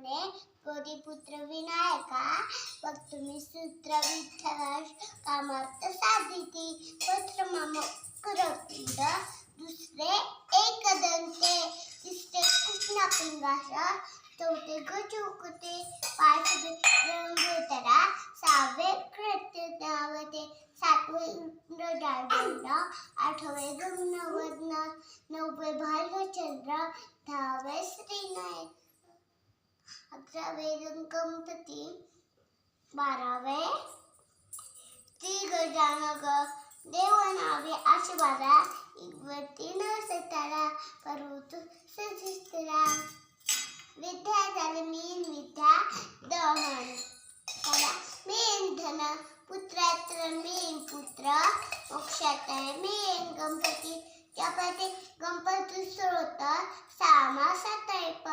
म्हणे गौरीपुत्र विनायका वक्तुमी सूत्र विठ्ठल कामार्थ साधिती पत्रमाम करपिंड दुसरे एकदंते तिसरे कृष्णपिंगाश चौथे गजोकते पाचवे रंगोदरा सहावे कृत्य नावते सातवे इंद्रजालदंड आठवे गगनवर्ण नववे भालचंद्र दहावे श्रीनायक अकरावे गणपती बारावे श्रीगजानक देवनावे आशीर्वादा इगवती नसतारा पर्वत सजिस्तरा विद्या झाले मीन विद्या दहन मेन धन पुत्रात्र मेन पुत्र मोक्षात मेन गणपती गणपती स्त्रोत सामा सतैप